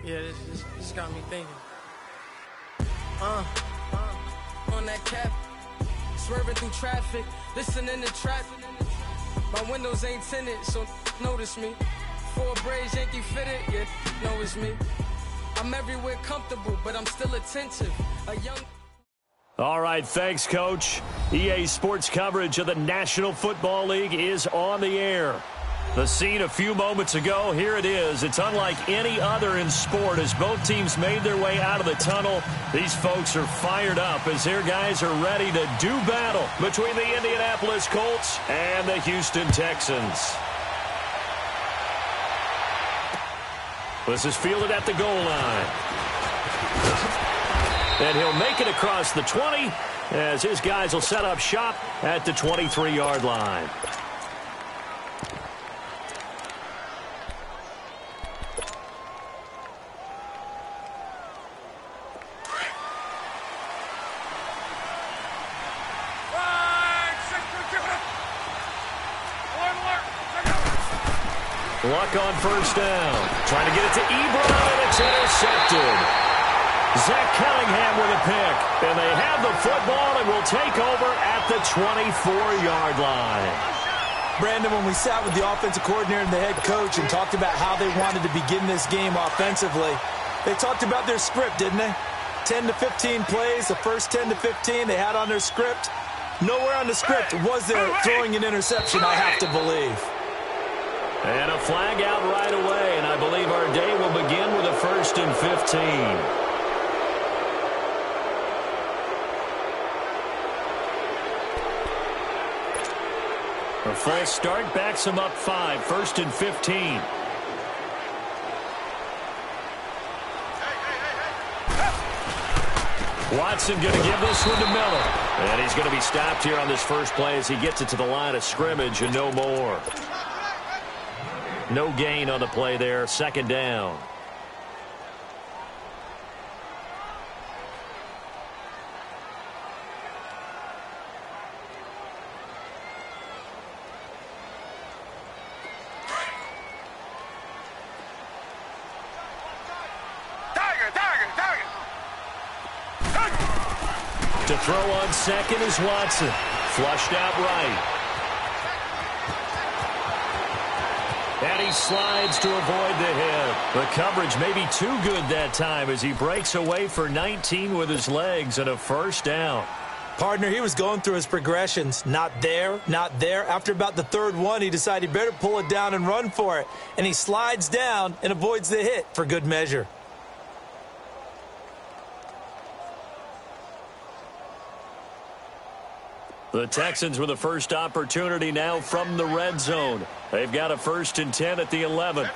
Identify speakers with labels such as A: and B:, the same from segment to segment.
A: Yeah, this got me thinking. On that cap, swerving through traffic, listening to trap. My windows ain't tinted, so notice me. Four braids, Yankee fitted, yeah, know it's me. I'm everywhere comfortable, but I'm still attentive. A young...
B: All right, thanks, Coach. EA Sports coverage of the National Football League is on the air. The scene a few moments ago, here it is. It's unlike any other in sport as both teams made their way out of the tunnel. These folks are fired up as their guys are ready to do battle between the Indianapolis Colts and the Houston Texans. This is fielded at the goal line. And he'll make it across the 20 as his guys will set up shop at the 23-yard line. Luck on first down. Trying to get it to Ebron, and it's intercepted. Zach Kellingham with a pick. And they have the football and will take over at the 24-yard line.
C: Brandon, when we sat with the offensive coordinator and the head coach and talked about how they wanted to begin this game offensively, they talked about their script, didn't they? 10 to 15 plays, the first 10 to 15 they had on their script. Nowhere on the script was there throwing an interception, I have to believe.
B: And a flag out right away, and I believe our day will begin with a 1st and 15. A false start backs him up 5, 1st and 15. Watson going to give this one to Miller. And he's going to be stopped here on this first play as he gets it to the line of scrimmage and no more. No gain on the play there, 2nd down. To throw on second is Watson. Flushed out right. And he slides to avoid the hit. The coverage may be too good that time as he breaks away for 19 with his legs and a 1st down.
C: Partner, he was going through his progressions. Not there, not there. After about the 3rd one, he decided he better pull it down and run for it. And he slides down and avoids the hit for good measure.
B: The Texans with the first opportunity now from the red zone. They've got a 1st and 10 at the 11.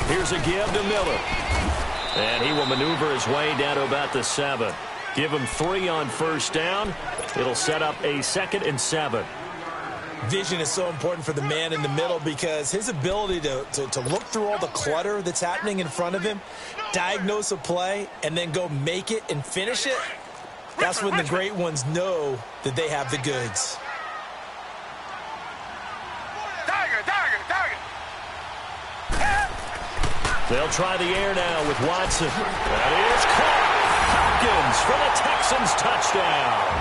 B: Here's a give to Miller. And he will maneuver his way down to about the 7. Give him 3 on 1st down. It'll set up a 2nd and 7.
C: Vision is so important for the man in the middle because his ability to look through all the clutter that's happening in front of him, diagnose a play, and then go make it and finish it, that's when the great ones know that they have the goods.
B: They'll try the air now with Watson. That is caught. Hopkins for the Texans touchdown.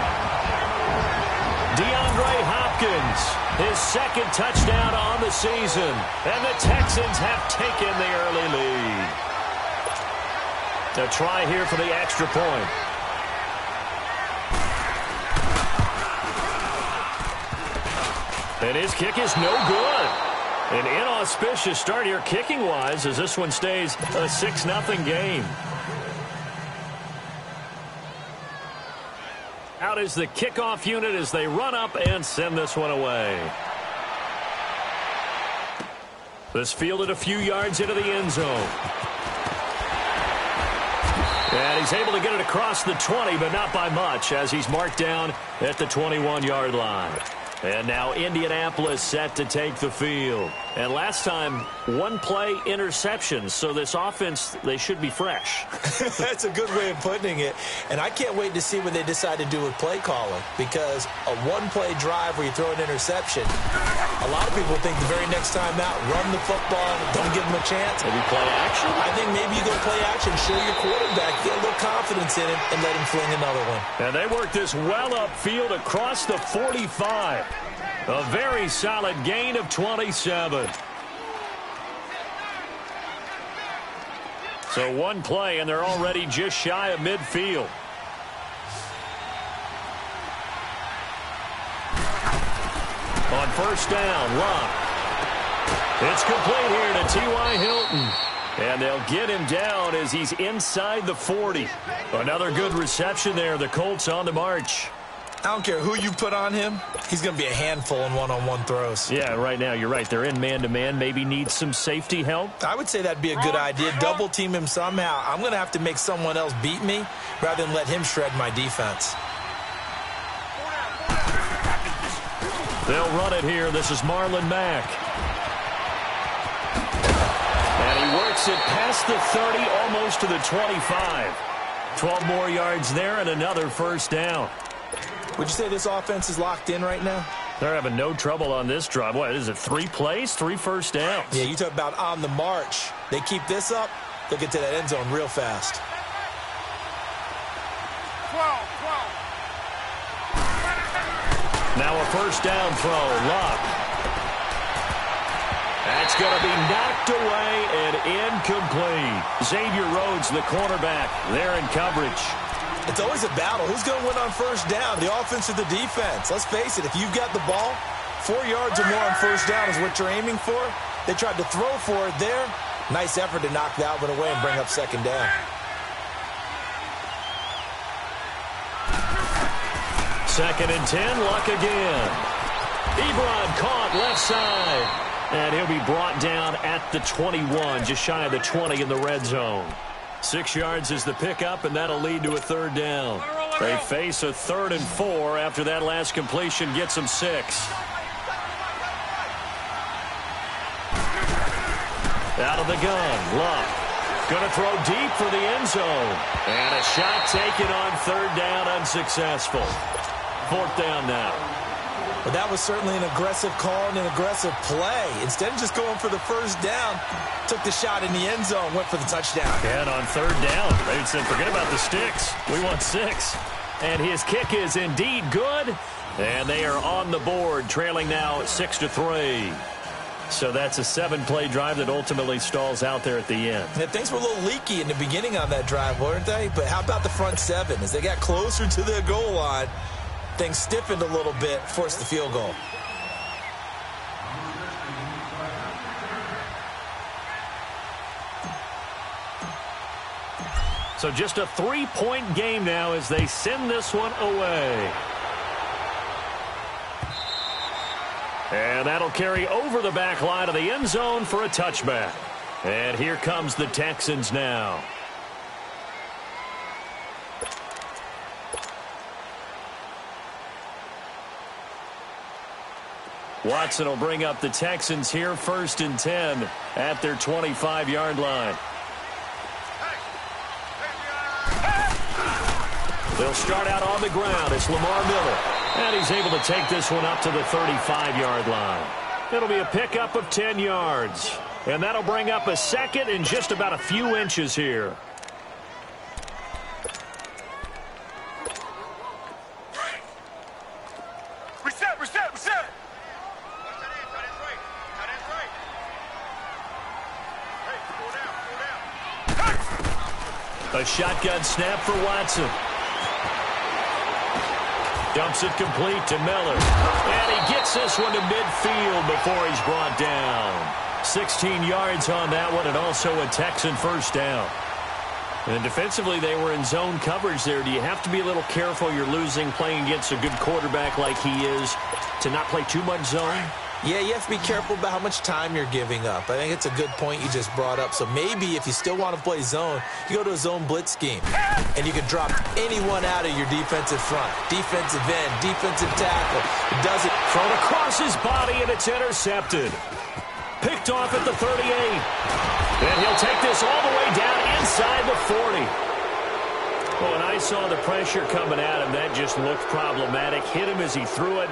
B: DeAndre Hopkins, his 2nd touchdown on the season. And the Texans have taken the early lead. A try here for the extra point. And his kick is no good. An inauspicious start here kicking-wise as this one stays a 6-0 game. Out is the kickoff unit as they run up and send this one away. This fielded a few yards into the end zone. And he's able to get it across the 20, but not by much as he's marked down at the 21-yard line. And now Indianapolis set to take the field. And last time, one-play interceptions. So this offense, they should be fresh.
C: That's a good way of putting it. And I can't wait to see what they decide to do with play calling, because a one-play drive where you throw an interception, a lot of people think the very next time out, run the football, don't give them a chance.
B: Maybe play action?
C: I think maybe you go play action, show your quarterback, get a little confidence in him, and let him fling another one.
B: And they work this well upfield across the 45. A very solid gain of 27. So one play, and they're already just shy of midfield. On first down, Locke. It's complete here to T.Y. Hilton. And they'll get him down as he's inside the 40. Another good reception there. The Colts on the march.
C: I don't care who you put on him. He's going to be a handful in one-on-one throws.
B: Yeah, right now, you're right. They're in man-to-man. Maybe need some safety help.
C: I would say that'd be a good idea. Double team him somehow. I'm going to have to make someone else beat me rather than let him shred my defense.
B: They'll run it here. This is Marlon Mack. And he works it past the 30, almost to the 25. 12 more yards there and another first down.
C: Would you say this offense is locked in right now?
B: They're having no trouble on this drive. What is it, 3 plays, 3 first downs?
C: Yeah, you talk about on the march. They keep this up, they'll get to that end zone real fast.
A: 12.
B: Now a first down throw, Locke. That's going to be knocked away and incomplete. Xavier Rhodes, the cornerback, there in coverage.
C: It's always a battle. Who's going to win on first down, the offense or the defense? Let's face it, if you've got the ball, 4 yards or more on first down is what you're aiming for. They tried to throw for it there. Nice effort to knock that one away and bring up second down.
B: Second and 10, Luck again. Ebron caught left side. And he'll be brought down at the 21, just shy of the 20 in the red zone. 6 yards is the pickup, and that'll lead to a third down. They face a 3rd and 4 after that last completion gets them 6. Out of the gun, Luck. Going to throw deep for the end zone. And a shot taken on 3rd down, unsuccessful. 4th down now.
C: But that was certainly an aggressive call and an aggressive play. Instead of just going for the first down, took the shot in the end zone, went for the touchdown.
B: And on 3rd down, they said, forget about the sticks. We want 6. And his kick is indeed good. And they are on the board, trailing now 6-3. So that's a 7-play drive that ultimately stalls out there at the end.
C: And things were a little leaky in the beginning on that drive, weren't they? But how about the front 7? As they got closer to their goal line, things stiffened a little bit, forced the field goal.
B: So just a 3-point game now as they send this one away. And that'll carry over the back line of the end zone for a touchback. And here comes the Texans now. Watson will bring up the Texans here, 1st and 10 at their 25-yard line. They'll start out on the ground. It's Lamar Miller. And he's able to take this one up to the 35-yard line. It'll be a pickup of 10 yards. And that'll bring up a 2nd and just about a few inches here.
A: Reset.
B: A shotgun snap for Watson. Dumps it complete to Miller. And he gets this one to midfield before he's brought down. 16 yards on that one, and also a Texan first down. And defensively, they were in zone coverage there. Do you have to be a little careful? You're losing playing against a good quarterback like he is to not play too much zone?
C: Yeah, you have to be careful about how much time you're giving up. I think it's a good point you just brought up. So maybe if you still want to play zone, you go to a zone blitz scheme. And you can drop anyone out of your defensive front. Defensive end, defensive tackle. It does it.
B: Thrown across his body, and it's intercepted. Picked off at the 38. And he'll take this all the way down inside the 40. Well, when I saw the pressure coming at him, that just looked problematic. Hit him as he threw it,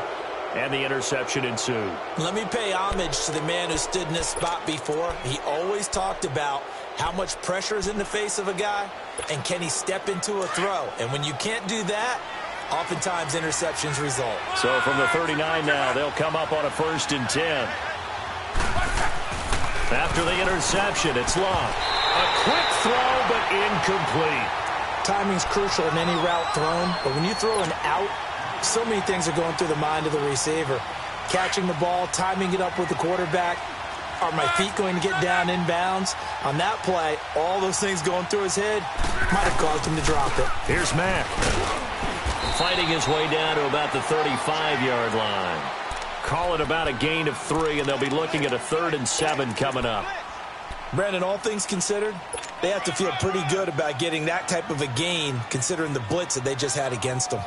B: and the interception ensued.
C: Let me pay homage to the man who stood in this spot before. He always talked about how much pressure is in the face of a guy, and can he step into a throw. And when you can't do that, oftentimes interceptions result.
B: So from the 39 now, they'll come up on a 1st and 10. After the interception, it's Love. A quick throw, but incomplete.
C: Timing's crucial in any route thrown, but when you throw an out, so many things are going through the mind of the receiver. Catching the ball, timing it up with the quarterback. Are my feet going to get down inbounds? On that play, all those things going through his head might have caused him to drop it.
B: Here's Mack. Fighting his way down to about the 35-yard line. Call it about a gain of 3, and they'll be looking at a 3rd and 7 coming up.
C: Brandon, all things considered, they have to feel pretty good about getting that type of a gain, considering the blitz that they just had against them.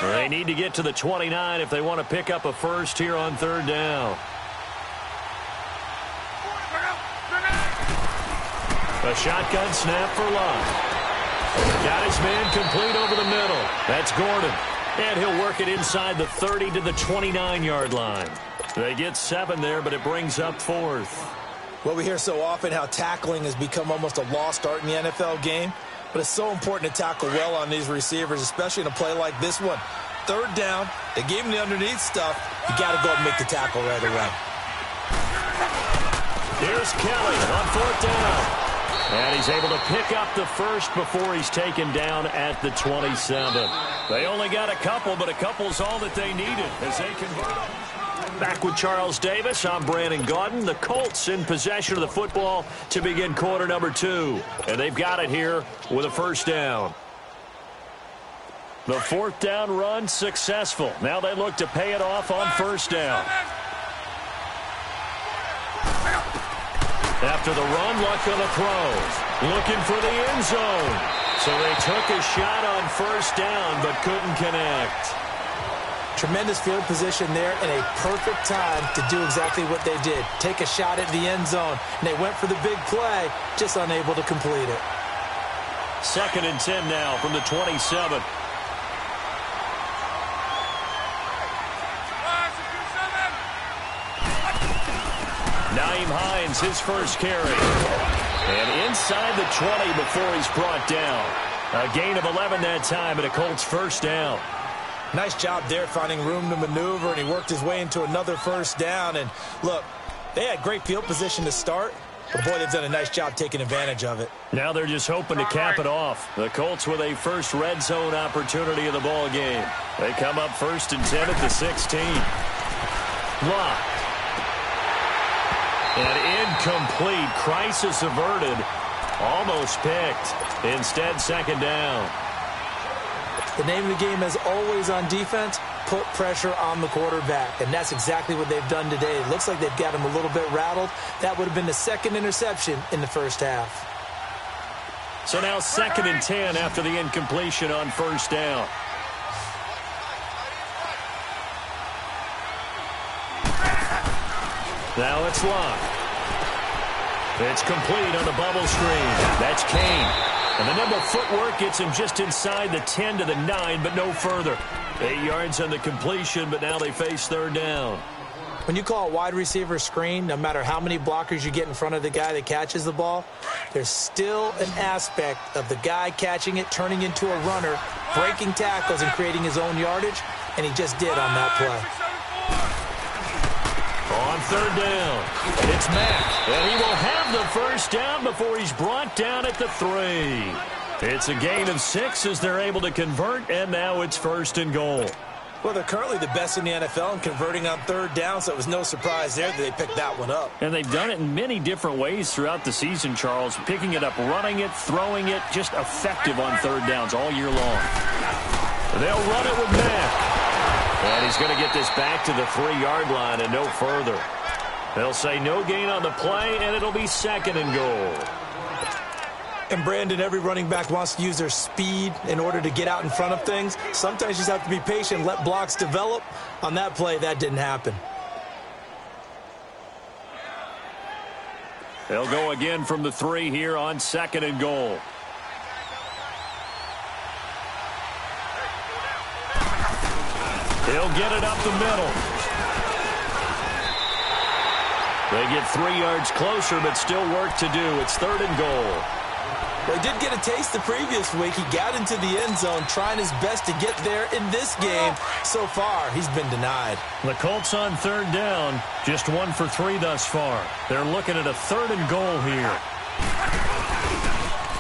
B: They need to get to the 29 if they want to pick up a first here on 3rd down. A shotgun snap for Love. Got his man complete over the middle. That's Gordon. And he'll work it inside the 30 to the 29-yard line. They get 7 there, but it brings up 4th.
C: Well, we hear so often how tackling has become almost a lost art in the NFL game. But it's so important to tackle well on these receivers, especially in a play like this one. 3rd down, they gave him the underneath stuff. You got to go and make the tackle right away.
B: Here's Kelly on 4th down. And he's able to pick up the first before he's taken down at the 27. They only got a couple, but a couple's all that they needed as they convert. Back with Charles Davis, I'm Brandon Gaudin. The Colts in possession of the football to begin quarter number 2. And they've got it here with a 1st down. The 4th down run successful. Now they look to pay it off on 1st down. After the run, luck on the throw. Looking for the end zone. So they took a shot on 1st down but couldn't connect.
C: Tremendous field position there and a perfect time to do exactly what they did. Take a shot at the end zone. And they went for the big play, just unable to complete it.
B: 2nd and 10 now from the 27. Naeem Hines, his first carry. And inside the 20 before he's brought down. A gain of 11 that time and a Colts 1st down.
C: Nice job there finding room to maneuver, and he worked his way into another 1st down. And look, they had great field position to start, but boy, they've done a nice job taking advantage of it. Now they're just hoping to cap it off. The Colts with a first red zone opportunity of the ball game. They come up 1st and 10 at the 16. Blocked. And incomplete. Crisis averted. Almost picked. Instead, 2nd down. The name of the game is always on defense, put pressure on the quarterback. And that's exactly what they've done today. It looks like they've got him a little bit rattled. That would have been the 2nd interception in the 1st half. So now 2nd and 10 after the incompletion on 1st down. Now it's Love. It's complete on the bubble screen. That's Kane. And the nimble footwork gets him just inside the 10 to the 9, but no further. 8 yards on the completion, but now they face 3rd down. When you call a wide receiver screen, no matter how many blockers you get in front of the guy that catches the ball, there's still an aspect of the guy catching it, turning into a runner, breaking tackles and creating his own yardage, and he just did on that play. On 3rd down, it's Mack, and he will have the 1st down before he's brought down at the 3. It's a gain of 6 as they're able to convert, and now it's 1st and goal. Well, they're currently the best in the NFL in converting on 3rd down, so it was no surprise there that they picked that one up. And they've done it in many different ways throughout the season, Charles. Picking it up, running it, throwing it, just effective on 3rd downs all year long. They'll run it with Mack. And he's going to get this back to the 3-yard line and no further. They'll say no gain on the play, and it'll be 2nd and goal. And Brandon, every running back wants to use their speed in order to get out in front of things. Sometimes you just have to be patient, let blocks develop. On that play, that didn't happen.
B: They'll go again from the 3 here on 2nd and goal. He'll get it up the middle. They get 3 yards closer, but still work to do. It's 3rd and goal.
C: Well, he did get a taste the previous week. He got into the end zone, trying his best to get there in this game. So far, he's been denied.
B: The Colts on 3rd down, just 1 for 3 thus far. They're looking at a 3rd and goal here.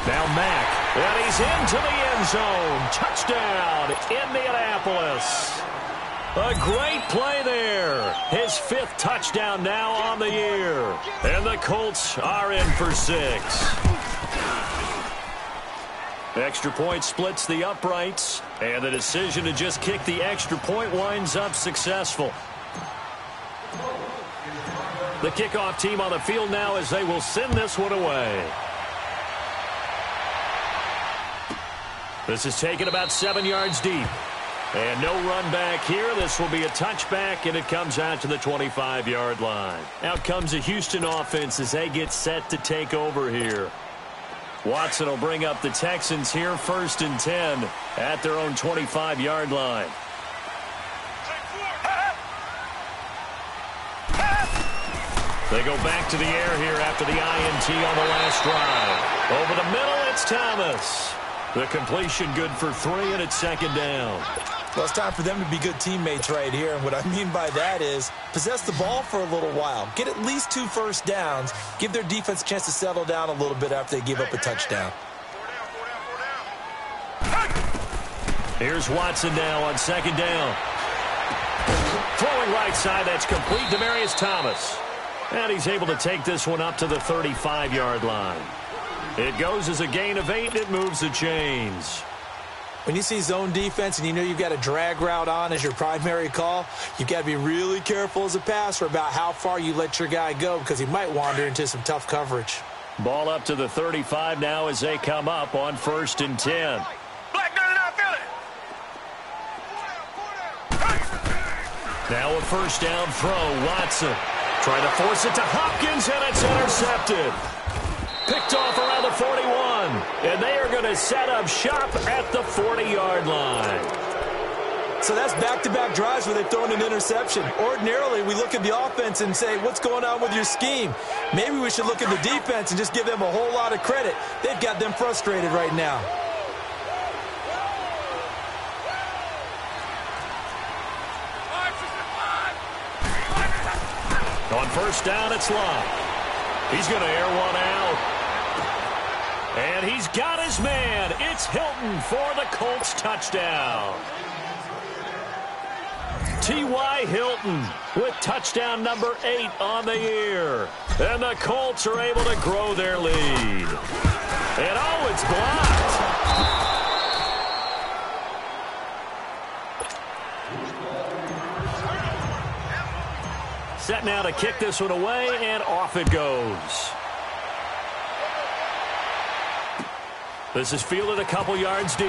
B: Now Mack, and he's into the end zone. Touchdown, Indianapolis. A great play there. His 5th touchdown now on the year. And the Colts are in for 6. Extra point splits the uprights, and the decision to just kick the extra point winds up successful. The kickoff team on the field now as they will send this one away. This is taken about 7 yards deep. And no run back here. This will be a touchback, and it comes out to the 25-yard line. Out comes the Houston offense as they get set to take over here. Watson will bring up the Texans here 1st and 10 at their own 25-yard line. They go back to the air here after the INT on the last drive. Over the middle, it's Thomas. The completion good for 3, and it's 2nd down.
C: Well, it's time for them to be good teammates right here. And what I mean by that is possess the ball for a little while. Get at least 2 first downs. Give their defense a chance to settle down a little bit after they give up a touchdown.
B: Here's Watson now on 2nd down. Throwing right side, that's complete. Demaryius Thomas. And he's able to take this one up to the 35-yard line. It goes as a gain of 8, and it moves the chains.
C: When you see zone defense and you know you've got a drag route on as your primary call, you've got to be really careful as a passer about how far you let your guy go because he might wander into some tough coverage.
B: Ball up to the 35 now as they come up on 1st and 10. Now a 1st down throw. Watson trying to force it to Hopkins, and it's intercepted. Picked off around the 41, and they are going to set up shop at the 40-yard line.
C: So that's back-to-back drives where they've thrown an interception. Ordinarily, we look at the offense and say, what's going on with your scheme? Maybe we should look at the defense and just give them a whole lot of credit. They've got them frustrated right now.
B: On 1st down, it's Love. He's going to air one out. And he's got his man. It's Hilton for the Colts touchdown. T.Y. Hilton with touchdown number 8 on the year. And the Colts are able to grow their lead. And oh, it's blocked. Set now to kick this one away, and off it goes. This is fielded a couple yards deep.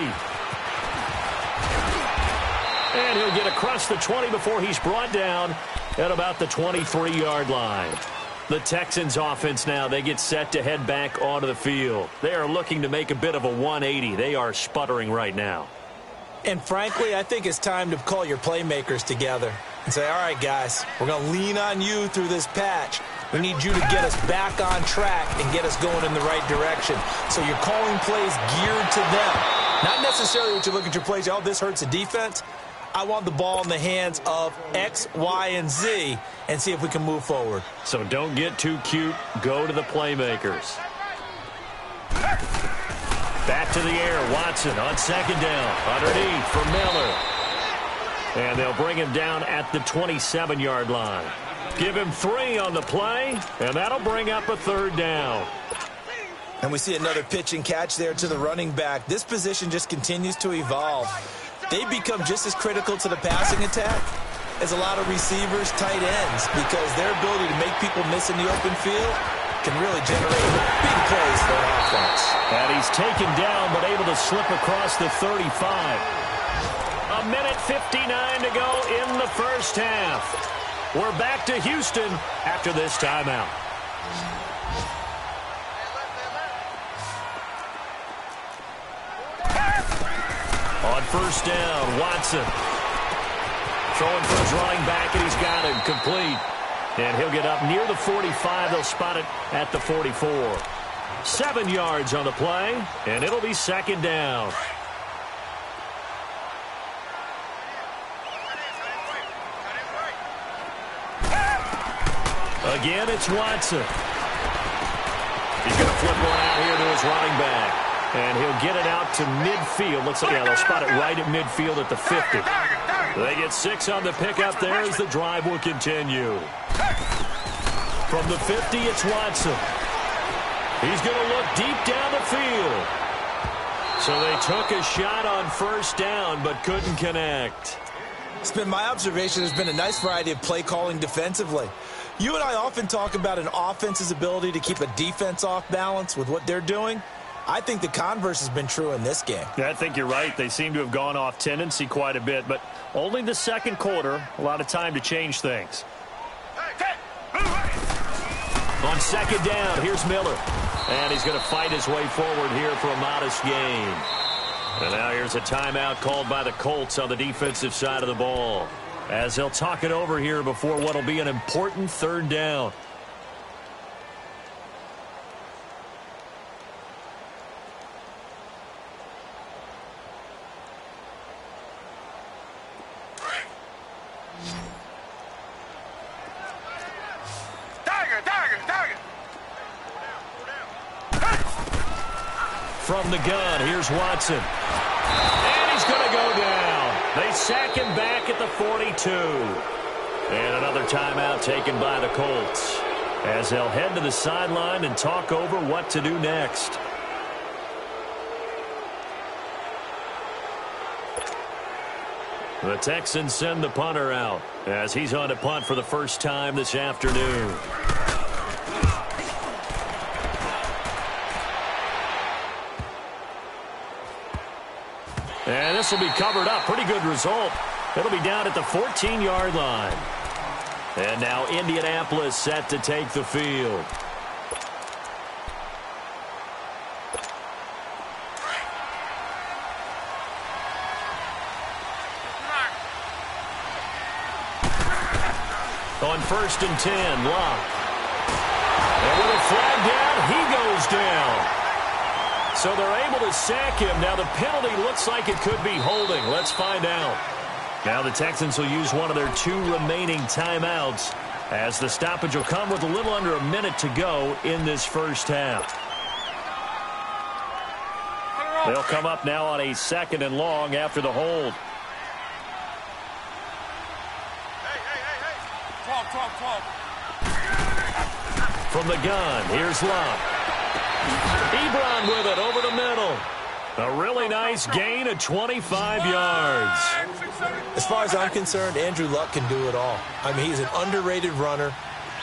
B: And he'll get across the 20 before he's brought down at about the 23-yard line. The Texans offense now, they get set to head back onto the field. They are looking to make a bit of a 180. They are sputtering right now.
C: And frankly, I think it's time to call your playmakers together and say, all right, guys, we're going to lean on you through this patch. We need you to get us back on track and get us going in the right direction. So you're calling plays geared to them. Not necessarily what you look at your plays, oh, this hurts the defense. I want the ball in the hands of X, Y, and Z and see if we can move forward.
B: So don't get too cute. Go to the playmakers. Back to the air. Watson on 2nd down. Underneath for Miller. And they'll bring him down at the 27-yard line. Give him 3 on the play, and that'll bring up a 3rd down.
C: And we see another pitch and catch there to the running back. This position just continues to evolve. They become just as critical to the passing attack as a lot of receivers, tight ends, because their ability to make people miss in the open field can really generate big plays for an offense.
B: And he's taken down but able to slip across the 35. A minute 59 to go in the first half. We're back to Houston after this timeout. On first down, Watson. Throwing for his running back, and he's got him complete. And he'll get up near the 45. They'll spot it at the 44. 7 yards on the play, and it'll be second down. Again, it's Watson. He's going to flip one out here to his running back. And he'll get it out to midfield. Looks like, yeah, they'll spot it right at midfield at the 50. They get 6 on the pickup there as the drive will continue. From the 50, it's Watson. He's going to look deep down the field. So they took a shot on first down but couldn't connect.
C: It's been my observation there's been a nice variety of play calling defensively. You and I often talk about an offense's ability to keep a defense off balance with what they're doing. I think the converse has been true in this game.
B: Yeah, I think you're right. They seem to have gone off tendency quite a bit, but only the second quarter, a lot of time to change things. On second down, here's Miller. And he's going to fight his way forward here for a modest gain. And now here's a timeout called by the Colts on the defensive side of the ball, as they'll talk it over here before what will be an important third down. From the gun, here's Watson. And he's going to go down. They sack him back at the 42. And another timeout taken by the Colts, as they'll head to the sideline and talk over what to do next. The Texans send the punter out, as he's on to punt for the first time this afternoon. And this will be covered up. Pretty good result. It'll be down at the 14-yard line. And now Indianapolis set to take the field. On first and 10, Locke. And with a flag down, he goes down. So they're able to sack him. Now the penalty looks like it could be holding. Let's find out. Now the Texans will use one of their 2 remaining timeouts, as the stoppage will come with a little under a minute to go in this first half. They'll come up now on a second and long after the hold. From the gun, here's Locke. Ebron with it over the middle. A really nice gain of 25 yards.
C: As far as I'm concerned, Andrew Luck can do it all. I mean, he's an underrated runner,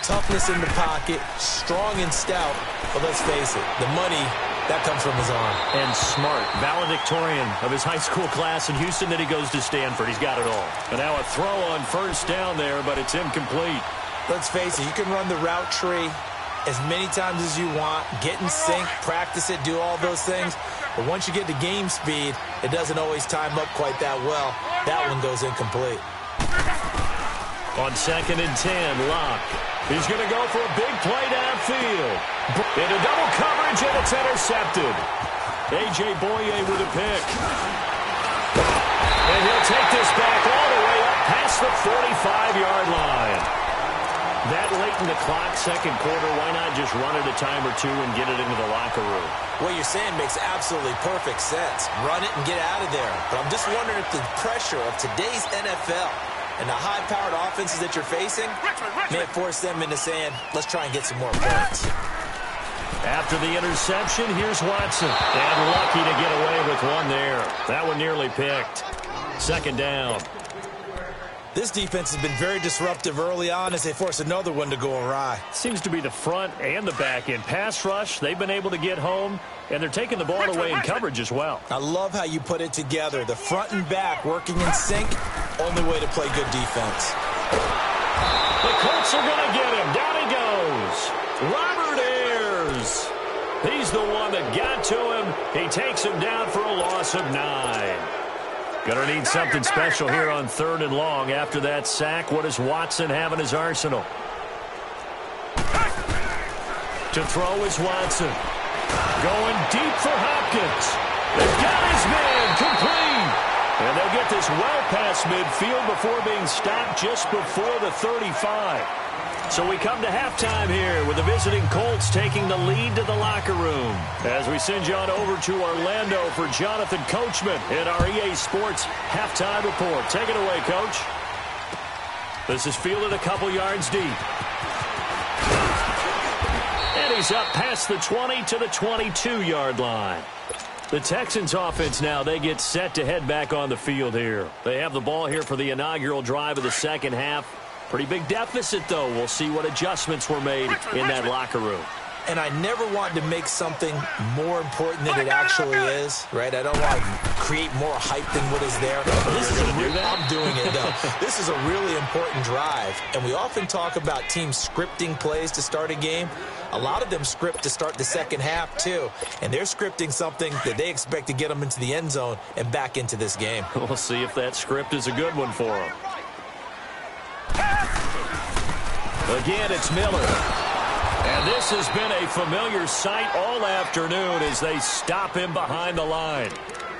C: toughness in the pocket, strong and stout. But let's face it, the money, that comes from his arm.
B: And smart, valedictorian of his high school class in Houston, then he goes to Stanford. He's got it all. And now a throw on first down there, but it's incomplete.
C: Let's face it, you can run the route tree as many times as you want, get in sync, practice it, do all those things. But once you get to game speed, it doesn't always time up quite that well. That one goes incomplete.
B: On second and 10, Locke. He's going to go for a big play downfield. Into double coverage, and it's intercepted. A.J. Boye with a pick. And he'll take this back all the way up past the 45-yard line. That late in the clock, second quarter, why not just run it a time or 2 and get it into the locker room?
C: What you're saying makes absolutely perfect sense. Run it and get out of there. But I'm just wondering if the pressure of today's NFL and the high-powered offenses that you're facing may force them into saying, let's try and get some more points.
B: After the interception, here's Watson. And lucky to get away with one there. That one nearly picked. Second down.
C: This defense has been very disruptive early on as they force another one to go awry.
B: Seems to be the front and the back end. Pass rush, they've been able to get home, and they're taking the ball away in coverage as well.
C: I love how you put it together. The front and back working in sync, only way to play good defense.
B: The Colts are going to get him. Down he goes. Robert Ayers. He's the one that got to him. He takes him down for a loss of 9. Going to need something special here on 3rd and long. After that sack, what does Watson have in his arsenal? To throw is Watson. Going deep for Hopkins. They've got his man complete. And they'll get this well past midfield before being stopped just before the 35. So we come to halftime here with the visiting Colts taking the lead to the locker room. As we send you on over to Orlando for Jonathan Coachman in our EA Sports halftime report. Take it away, Coach. This is fielded a couple yards deep. And he's up past the 20 to the 22-yard line. The Texans offense now, they get set to head back on the field here. They have the ball here for the inaugural drive of the second half. Pretty big deficit, though. We'll see what adjustments were made in that locker room.
C: And I never want to make something more important than it actually is, right? I don't want to create more hype than what is there. I'm doing it, though. This is a really important drive, and we often talk about teams scripting plays to start a game. A lot of them script to start the second half, too, and they're scripting something that they expect to get them into the end zone and back into this game.
B: We'll see if that script is a good one for them. Again, it's Miller. And this has been a familiar sight all afternoon as they stop him behind the line.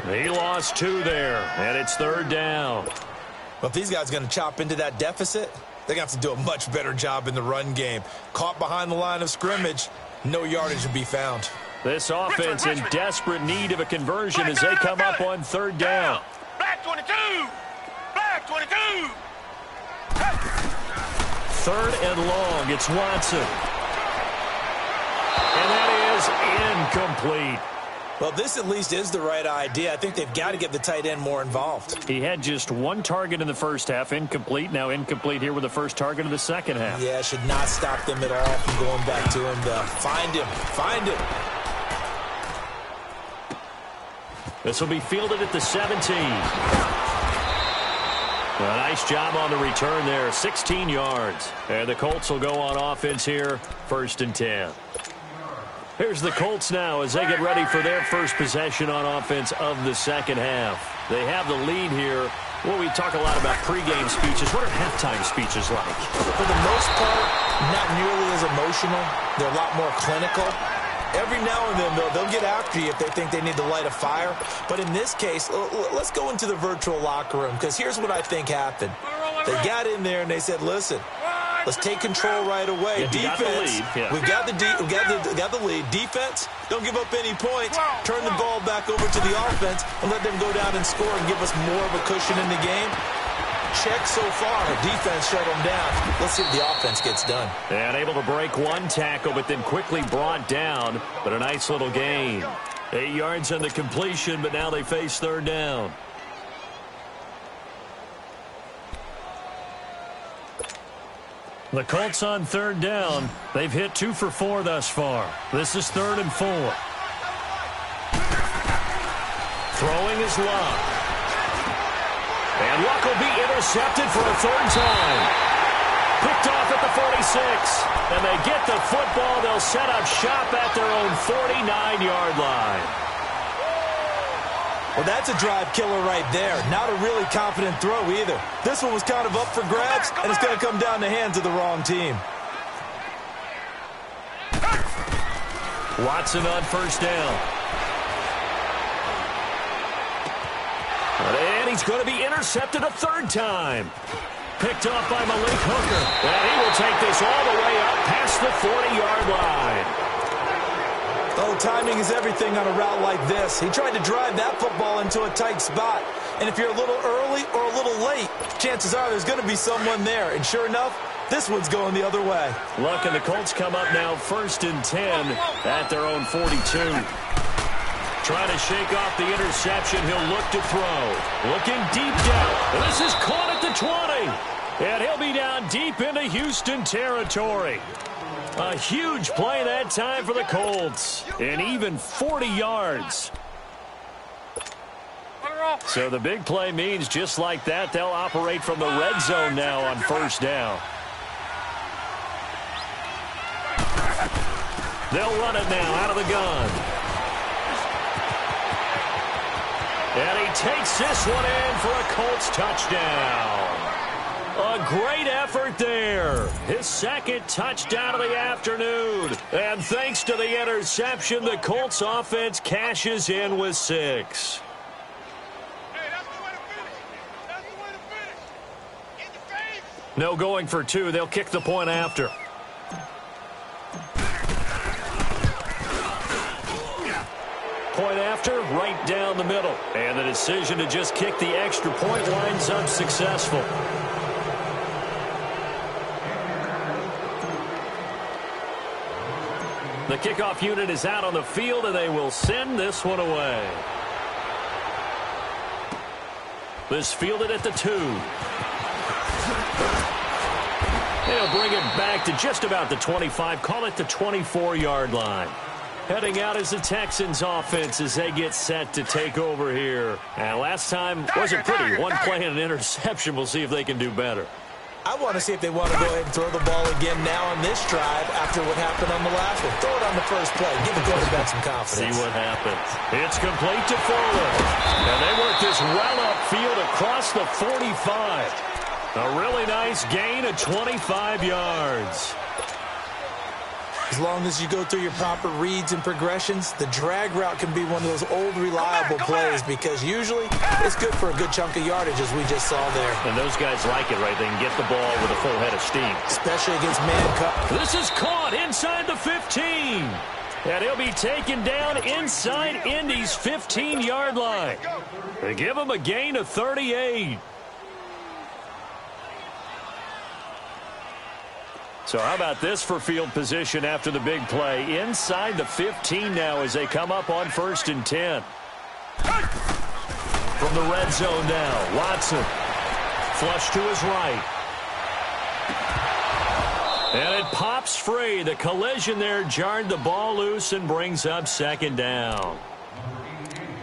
B: He lost 2 there, and it's 3rd down.
C: Well, if these guys are going to chop into that deficit, they're going to have to do a much better job in the run game. Caught behind the line of scrimmage, no yardage to be found.
B: This offense in desperate need of a conversion as they come up on 3rd down.
D: Black 22! Black 22!
B: 3rd and long, it's Watson. And that is incomplete.
C: Well, this at least is the right idea. I think they've got to get the tight end more involved.
B: He had just 1 target in the first half, incomplete. Now incomplete here with the first target of the second half.
C: Yeah, should not stop them at all from going back to him, though. Find him. Find him.
B: This will be fielded at the 17. A nice job on the return there, 16 yards. And the Colts will go on offense here, 1st and 10. Here's the Colts now as they get ready for their first possession on offense of the second half. They have the lead here. Well, we talk a lot about pregame speeches. What are halftime speeches like?
C: For the most part, not nearly as emotional. They're a lot more clinical. Every now and then, though, they'll get after you if they think they need to light a fire. But in this case, let's go into the virtual locker room, because here's what I think happened. They got in there and they said, listen, let's take control right away.
B: Yeah,
C: defense, we've got the lead. Defense, don't give up any points. Turn the ball back over to the offense and let them go down and score and give us more of a cushion in the game. Check so far. The defense shut them down. Let's see if the offense gets done.
B: And able to break 1 tackle, but then quickly brought down. But a nice little gain. 8 yards on the completion, but now they face 3rd down. The Colts on 3rd down. They've hit 2 for 4 thus far. This is 3rd and 4. Throwing is Luck. And Luck will be intercepted for a 3rd time. Picked off at the 46. And they get the football. They'll set up shop at their own 49-yard line.
C: Well, that's a drive killer right there. Not a really confident throw either. This one was kind of up for grabs, and it's going to come down the hands of the wrong team.
B: Watson on 1st down. And he's going to be intercepted a 3rd time. Picked off by Malik Hooker. And he will take this all the way up past the 40-yard line.
C: Oh, timing is everything on a route like this. He tried to drive that football into a tight spot. And if you're a little early or a little late, chances are there's going to be someone there. And sure enough, this one's going the other way.
B: Luck and the Colts come up now 1st and 10 at their own 42. Trying to shake off the interception. He'll look to throw. Looking deep down. And this is caught at the 20. play. And he'll be down deep into Houston territory. A huge play that time for the Colts. And even 40 yards. So the big play means just like that, they'll operate from the red zone now on first down. They'll run it now out of the gun. And he takes this one in for a Colts touchdown. A great effort there. His second touchdown of the afternoon. And thanks to the interception, the Colts offense cashes in with 6. No going for 2. They'll kick the point after. Point after, right down the middle. And the decision to just kick the extra point winds up successful. The kickoff unit is out on the field, and they will send this one away. This fielded at the 2. They'll bring it back to just about the 25, call it the 24-yard line. Heading out is the Texans offense as they get set to take over here. And last time wasn't pretty. One play and an interception. We'll see if they can do better.
C: I want to see if they want to go ahead and throw the ball again now on this drive after what happened on the last one. Throw it on the first play. Give the quarterback some confidence.
B: See what happens. It's complete to Fuller. And they work this well upfield across the 45. A really nice gain of 25 yards.
C: As long as you go through your proper reads and progressions, the drag route can be one of those old reliable plays because usually it's good for a good chunk of yardage as we just saw there.
B: And those guys like it, right? They can get the ball with a full head of steam.
C: Especially against man coverage.
B: This is caught inside the 15. And he'll be taken down inside Indy's 15-yard line. They give him a gain of 38. So how about this for field position after the big play? Inside the 15 now as they come up on 1st and 10. From the red zone now, Watson. Flush to his right. And it pops free. The collision there jarred the ball loose and brings up 2nd down.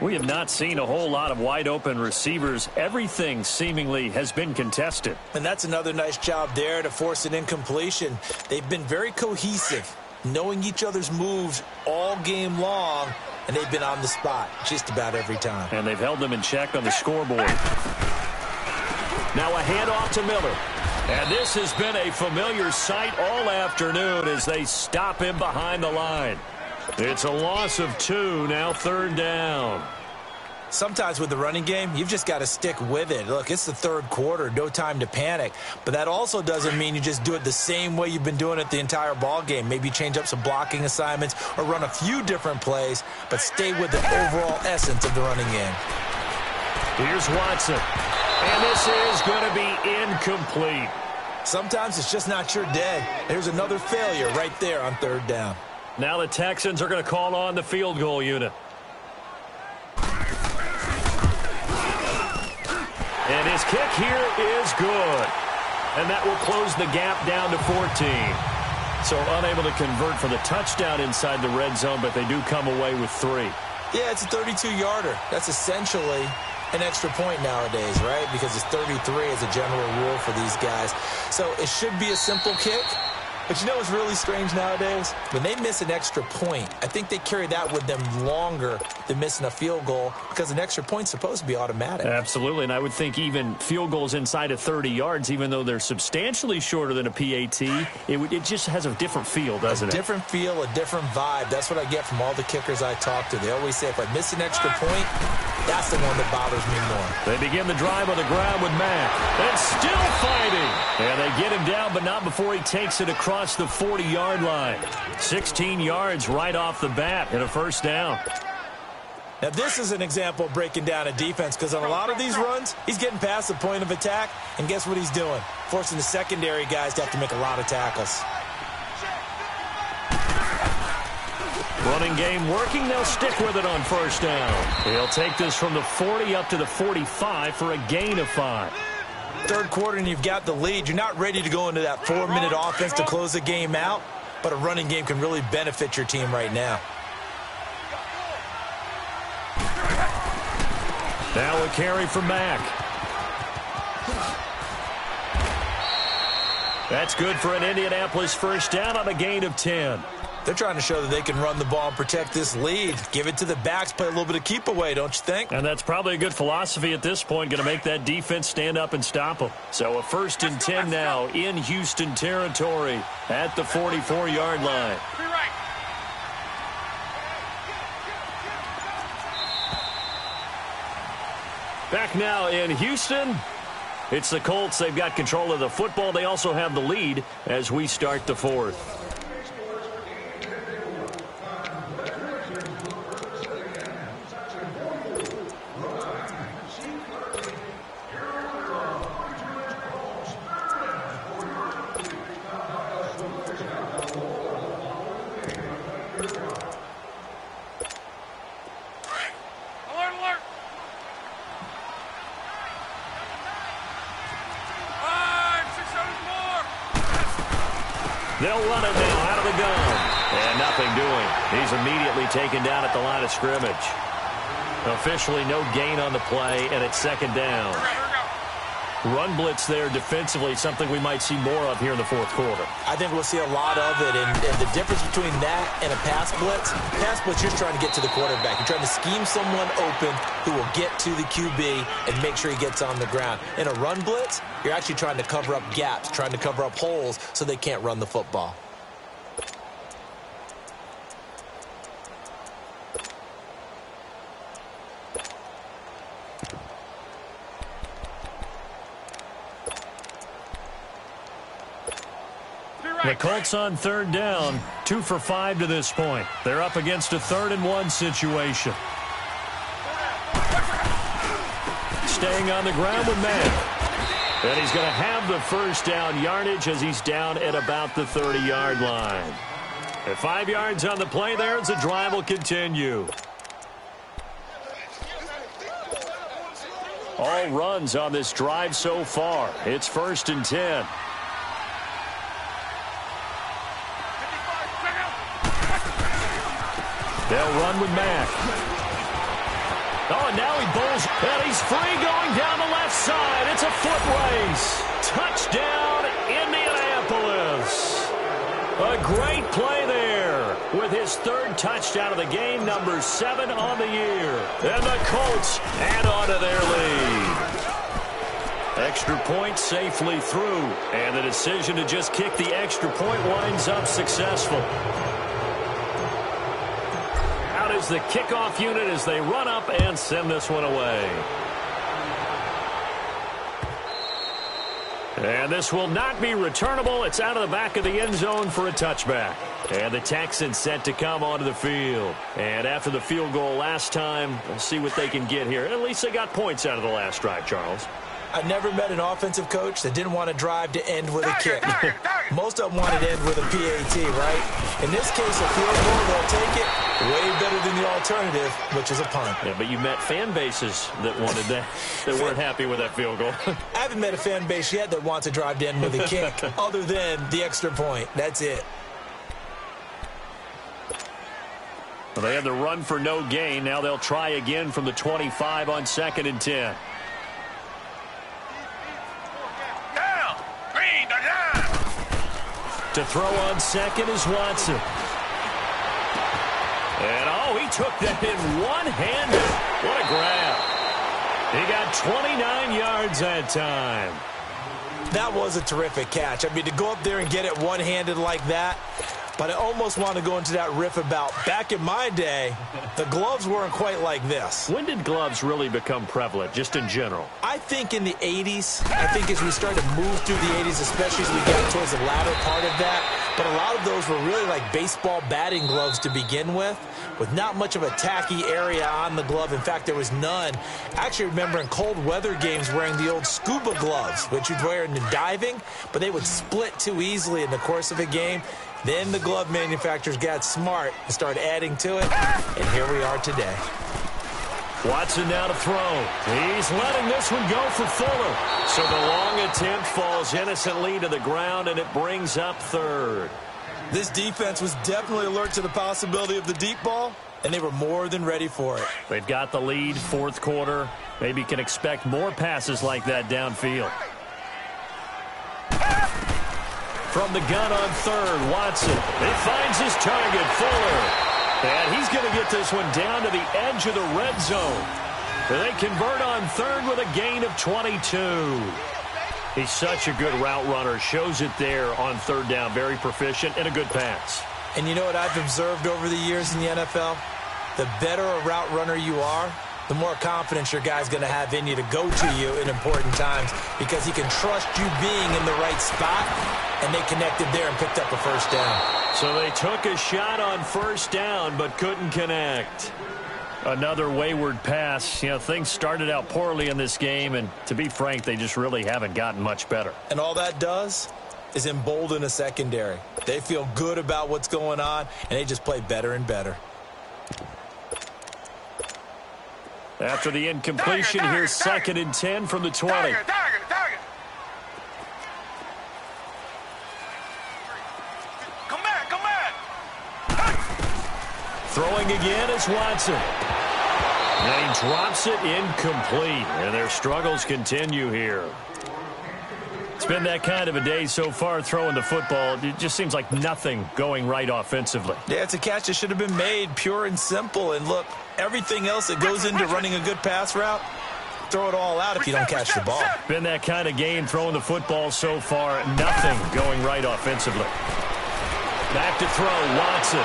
B: We have not seen a whole lot of wide-open receivers. Everything seemingly has been contested.
C: And that's another nice job there to force an incompletion. They've been very cohesive, knowing each other's moves all game long, and they've been on the spot just about every time.
B: And they've held them in check on the scoreboard. Now a handoff to Miller. And this has been a familiar sight all afternoon as they stop him behind the line. It's a loss of 2, now 3rd down.
C: Sometimes with the running game, you've just got to stick with it. Look, it's the 3rd quarter, no time to panic. But that also doesn't mean you just do it the same way you've been doing it the entire ball game. Maybe change up some blocking assignments or run a few different plays, but stay with the overall essence of the running game.
B: Here's Watson. And this is going to be incomplete.
C: Sometimes it's just not your day. There's another failure right there on 3rd down.
B: Now the Texans are going to call on the field goal unit. And his kick here is good. And that will close the gap down to 14. So unable to convert for the touchdown inside the red zone, but they do come away with 3.
C: Yeah, it's a 32-yarder. That's essentially an extra point nowadays, right? Because it's 33 as a general rule for these guys. So it should be a simple kick. But you know what's really strange nowadays? When they miss an extra point, I think they carry that with them longer than missing a field goal because an extra point's supposed to be automatic.
B: Absolutely, and I would think even field goals inside of 30 yards, even though they're substantially shorter than a PAT, it just has a different feel, doesn't it?
C: A different feel, a different vibe. That's what I get from all the kickers I talk to. They always say if I miss an extra point, that's the one that bothers me more.
B: They begin the drive on the ground with Mack. And still fighting. And they get him down, but not before he takes it across the 40-yard line. 16 yards right off the bat and a 1st down.
C: Now, this is an example of breaking down a defense because on a lot of these runs, he's getting past the point of attack, and guess what he's doing? Forcing the secondary guys to have to make a lot of tackles.
B: Running game working. They'll stick with it on 1st down. He'll take this from the 40 up to the 45 for a gain of 5.
C: Third quarter and you've got the lead. You're not ready to go into that 4-minute offense to close the game out, but a running game can really benefit your team right now.
B: Now a carry from Mack. That's good for an Indianapolis first down on a gain of 10.
C: They're trying to show that they can run the ball and protect this lead. Give it to the backs, play a little bit of keep away, don't you think?
B: And that's probably a good philosophy at this point, going to make that defense stand up and stop them. So a 1st and 10 now in Houston territory at the 44-yard line. Back now in Houston. It's the Colts. They've got control of the football. They also have the lead as we start the 4th. They'll run it now out of the gun. And nothing doing. He's immediately taken down at the line of scrimmage. Officially no gain on the play, and it's 2nd down. Run blitz there defensively, something we might see more of here in the 4th quarter.
C: I think we'll see a lot of it, and the difference between that and a pass blitz, you're just trying to get to the quarterback. You're trying to scheme someone open who will get to the QB and make sure he gets on the ground. In a run blitz, you're actually trying to cover up gaps, trying to cover up holes so they can't run the football.
B: The Colts on 3rd down, 2 for 5 to this point. They're up against a 3rd and 1 situation. Staying on the ground with Mack. And he's going to have the first down yardage as he's down at about the 30-yard line. At 5 yards on the play there as the drive will continue. All runs on this drive so far. It's 1st and 10. They'll run with Mack. Oh, and now he bowls, and he's free going down the left side. It's a foot race. Touchdown, Indianapolis. A great play there with his 3rd touchdown of the game, number 7 on the year. And the Colts add on to their lead. Extra point safely through, and the decision to just kick the extra point winds up successful. Is the kickoff unit as they run up and send this one away. And this will not be returnable. It's out of the back of the end zone for a touchback. And the Texans set to come onto the field. And after the field goal last time, we'll see what they can get here. At least they got points out of the last drive, Charles.
C: I never met an offensive coach that didn't want to drive to end with a kick. Most of them wanted to end with a PAT, right? In this case, a field goal, they'll take it. Way better than the alternative, which is a punt.
B: Yeah, but you met fan bases that wanted that, that weren't happy with that field goal.
C: I haven't met a fan base yet that wants to drive to end with a kick, other than the extra point. That's it.
B: Well, they had the run for no gain. Now they'll try again from the 25 on 2nd and 10. To throw on 2nd is Watson. And, oh, he took that in one-handed. What a grab. He got 29 yards that time.
C: That was a terrific catch. I mean, to go up there and get it one-handed like that, but I almost want to go into that riff about back in my day, the gloves weren't quite like this.
B: When did gloves really become prevalent, just in general?
C: I think in the 80s. I think as we started to move through the 80s, especially as we got towards the latter part of that. But a lot of those were really like baseball batting gloves to begin with not much of a tacky area on the glove. In fact, there was none. I actually remember in cold weather games wearing the old scuba gloves, which you'd wear in the diving, but they would split too easily in the course of a game. Then the glove manufacturers got smart and started adding to it, and here we are today.
B: Watson now to throw. He's letting this one go for Fuller. So the long attempt falls innocently to the ground, and it brings up third.
C: This defense was definitely alert to the possibility of the deep ball, and they were more than ready for it.
B: They've got the lead, fourth quarter. Maybe can expect more passes like that downfield. From the gun on third, Watson. He finds his target, Fuller. And he's going to get this one down to the edge of the red zone. They convert on third with a gain of 22. He's such a good route runner. Shows it there on third down. Very proficient and a good pass.
C: And you know what I've observed over the years in the NFL? The better a route runner you are, the more confidence your guy's going to have in you to go to you in important times because he can trust you being in the right spot, and they connected there and picked up a first down.
B: So they took a shot on first down but couldn't connect. Another wayward pass. You know, things started out poorly in this game, and to be frank, they just really haven't gotten much better.
C: And all that does is embolden a secondary. They feel good about what's going on, and they just play better and better.
B: After the incompletion, here's second and 10 from the 20.
D: Target. Come back.
B: Throwing again is Watson. And he drops it incomplete. And their struggles continue here. It's been that kind of a day so far throwing the football. It just seems like nothing going right offensively.
C: Yeah, it's a catch that should have been made, pure and simple. And look, everything else that goes into running a good pass route, throw it all out if you don't catch the ball.
B: Been that kind of game throwing the football so far. Nothing going right offensively. Back to throw, Watson.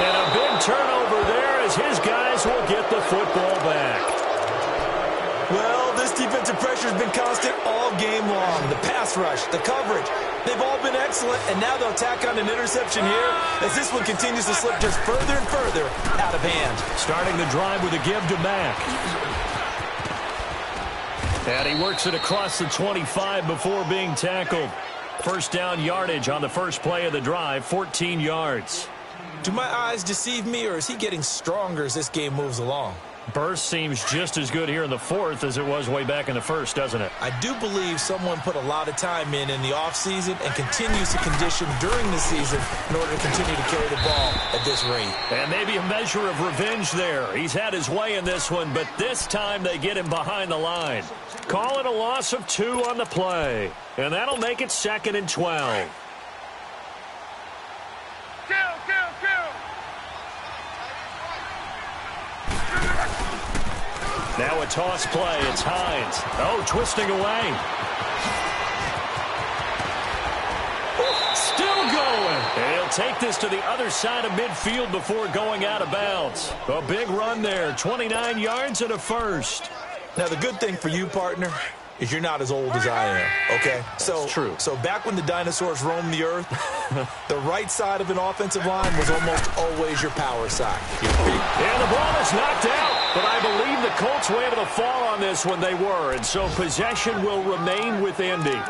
B: And a big turnover there as his guys will get the football back.
C: Well, this defensive pressure has been constant all game long. The pass rush, the coverage, they've all been excellent, and now they'll tack on an interception here as this one continues to slip just further and further out of hand.
B: Starting the drive with a give to Mack. And he works it across the 25 before being tackled. First down yardage on the first play of the drive, 14 yards.
C: Do my eyes deceive me, or is he getting stronger as this game moves along?
B: Burst seems just as good here in the fourth as it was way back in the first, doesn't it?
C: I do believe someone put a lot of time in the offseason and continues to condition during the season in order to continue to carry the ball at this rate.
B: And maybe a measure of revenge there. He's had his way in this one, but this time they get him behind the line. Call it a loss of 2 on the play. And that'll make it second and 12.
D: Kill.
B: Now a toss play. It's Hines. Oh, twisting away. Still going. And he'll take this to the other side of midfield before going out of bounds. A big run there. 29 yards and a first.
C: Now, the good thing for you, partner, is you're not as old as I am, okay? So,
B: true.
C: So back when the dinosaurs roamed the earth, the right side of an offensive line was almost always your power side.
B: And the ball is knocked out, but I believe the Colts were able to fall on this when they were, and so possession will remain with Indy.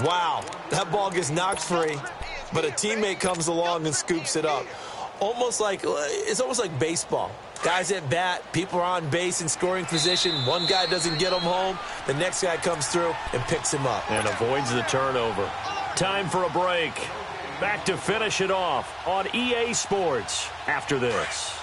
C: Wow, that ball gets knocked free, but a teammate comes along and scoops it up. It's almost like baseball. Guys at bat, people are on base in scoring position. One guy doesn't get him home. The next guy comes through and picks him up.
B: And avoids the turnover. Time for a break. Back to finish it off on EA Sports after this.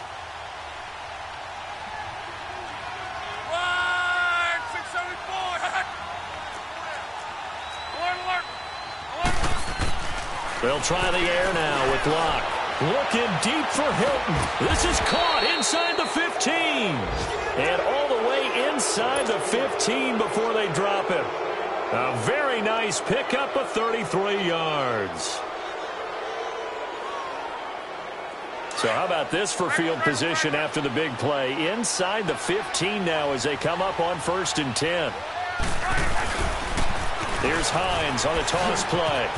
B: They'll try the air now with Locke. Looking deep for Hilton. This is caught inside the 15. And all the way inside the 15 before they drop it. A very nice pickup of 33 yards. So how about this for field position after the big play? Inside the 15 now as they come up on 1st and 10. Here's Hines on the toss play.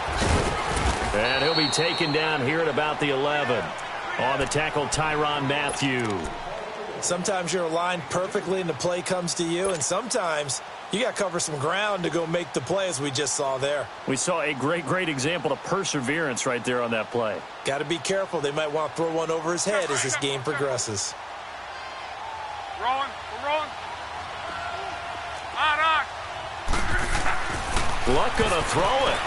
B: And he'll be taken down here at about the 11. On the tackle, Tyrann Mathieu.
C: Sometimes you're aligned perfectly and the play comes to you, and sometimes you got to cover some ground to go make the play, as we just saw there.
B: We saw a great example of perseverance right there on that play.
C: Got to be careful. They might want to throw one over his head as this game progresses.
D: Rolling. We're rolling. On.
B: Luck gonna throw it.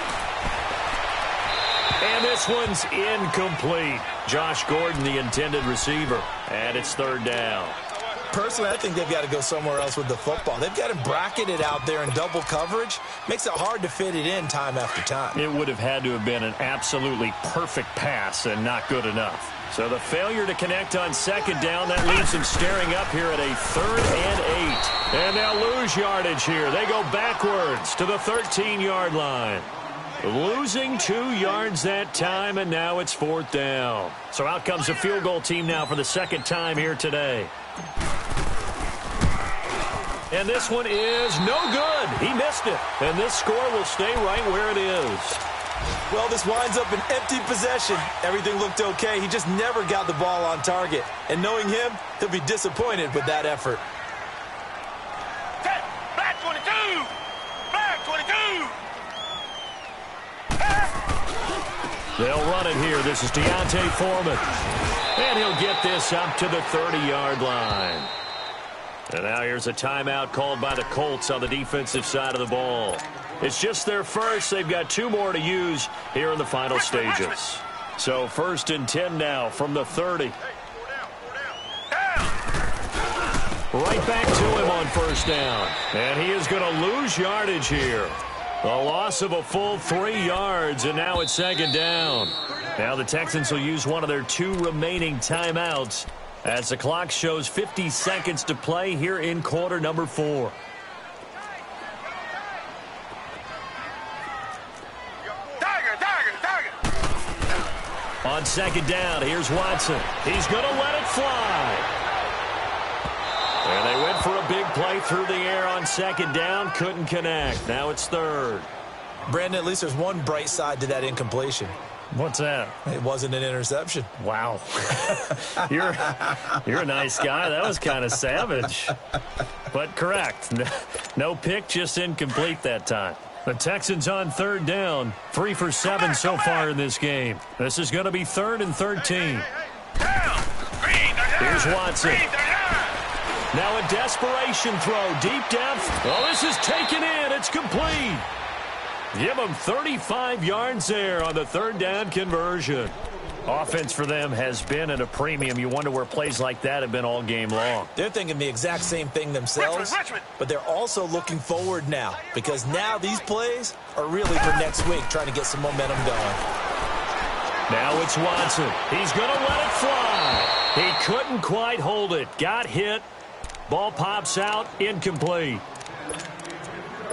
B: And this one's incomplete. Josh Gordon, the intended receiver. And it's third down.
C: Personally, I think they've got to go somewhere else with the football. They've got him bracketed out there in double coverage. Makes it hard to fit it in time after time.
B: It would have had to have been an absolutely perfect pass and not good enough. So the failure to connect on second down, that leaves them staring up here at a 3rd and 8. And they'll lose yardage here. They go backwards to the 13-yard line. Losing 2 yards that time, and now it's 4th down. So out comes the field goal team now for the second time here today. And this one is no good. He missed it. And this score will stay right where it is.
C: Well, this winds up an empty possession. Everything looked okay. He just never got the ball on target. And knowing him, he'll be disappointed with that effort.
D: Black 22! Black 22!
B: They'll run it here. This is Deontay Foreman. And he'll get this up to the 30-yard line. And now here's a timeout called by the Colts on the defensive side of the ball. It's just their first. They've got 2 more to use here in the final stages. So 1st and 10 now from the 30. Right back to him on 1st down. And he is going to lose yardage here. A loss of a full 3 yards, and now it's 2nd down. Now the Texans will use one of their 2 remaining timeouts as the clock shows 50 seconds to play here in quarter number 4. On 2nd down, here's Watson. He's going to let it fly. And they went for a big play through the air on 2nd down. Couldn't connect. Now it's 3rd.
C: Brandon, at least there's one bright side to that incompletion.
B: What's that?
C: It wasn't an interception.
B: Wow. You're a nice guy. That was kind of savage. But correct. No pick, just incomplete that time. The Texans on 3rd down. 3 for 7 so far in this game. This is going to be 3rd and 13. Here's Watson. Now a desperation throw. Deep depth. Oh, this is taken in. It's complete. Give them 35 yards there on the 3rd down conversion. Offense for them has been at a premium. You wonder where plays like that have been all game long.
C: They're thinking the exact same thing themselves, but they're also looking forward now because now these plays are really for next week, trying to get some momentum going.
B: Now it's Watson. He's going to let it fly. He couldn't quite hold it. Got hit. Ball pops out. Incomplete.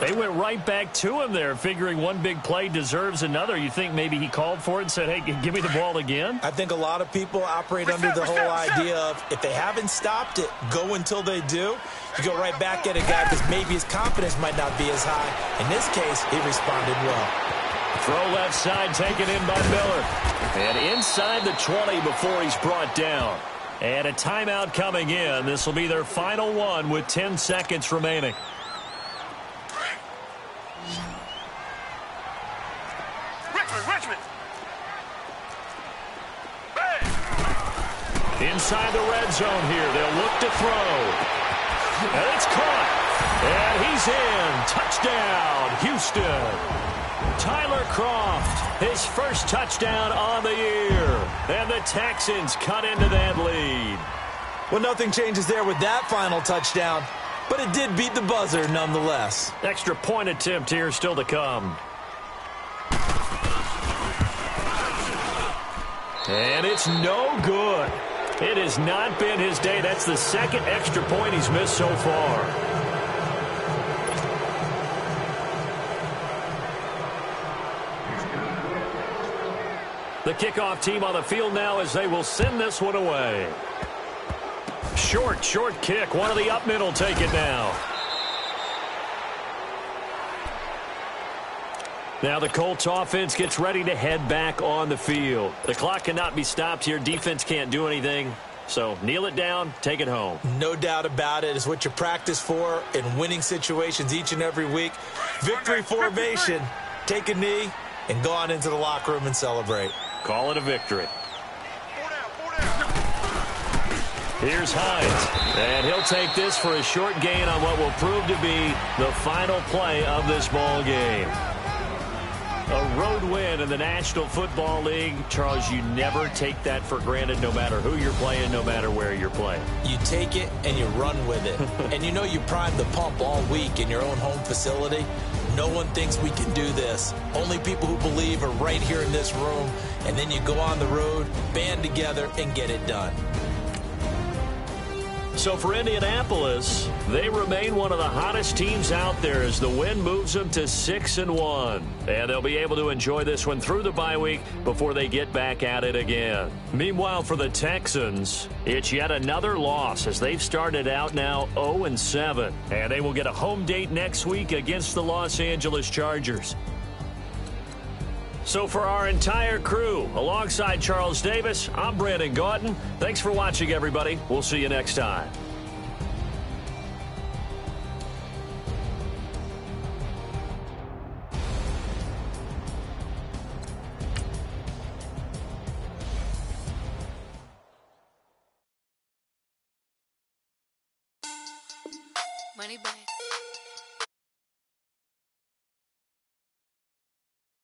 B: They went right back to him there, figuring one big play deserves another. You think maybe he called for it and said, hey, give me the ball again?
C: I think a lot of people operate under the whole idea of if they haven't stopped it, go until they do. You go right back at a guy because maybe his confidence might not be as high. In this case, he responded well.
B: Throw left side taken in by Miller. And inside the 20 before he's brought down. And a timeout coming in. This will be their final one with 10 seconds remaining. Inside the red zone here. They'll look to throw. And it's caught. And he's in. Touchdown, Houston. Tyler Kroft, his first touchdown on the year. And the Texans cut into that lead.
C: Well, nothing changes there with that final touchdown, but it did beat the buzzer nonetheless.
B: Extra point attempt here still to come. And it's no good. It has not been his day. That's the second extra point he's missed so far. The kickoff team on the field now as they will send this one away. Short kick. One of the up mid will take it now. Now the Colts offense gets ready to head back on the field. The clock cannot be stopped here. Defense can't do anything. So kneel it down, take it home.
C: No doubt about it. It's what you practice for in winning situations each and every week. Victory formation. Take a knee and go on into the locker room and celebrate.
B: Call it a victory. Here's Hines, and he'll take this for a short gain on what will prove to be the final play of this ball game. A road win in the National Football League. Charles, you never take that for granted no matter who you're playing, no matter where you're playing.
C: You take it and you run with it. And you know you primed the pump all week in your own home facility. No one thinks we can do this. Only people who believe are right here in this room. And then you go on the road, band together, and get it done.
B: So for Indianapolis, they remain one of the hottest teams out there as the win moves them to 6-1. And they'll be able to enjoy this one through the bye week before they get back at it again. Meanwhile, for the Texans, it's yet another loss as they've started out now 0-7. And they will get a home date next week against the Los Angeles Chargers. So for our entire crew, alongside Charles Davis, I'm Brandon Gaudin. Thanks for watching, everybody. We'll see you next time.
E: Money back.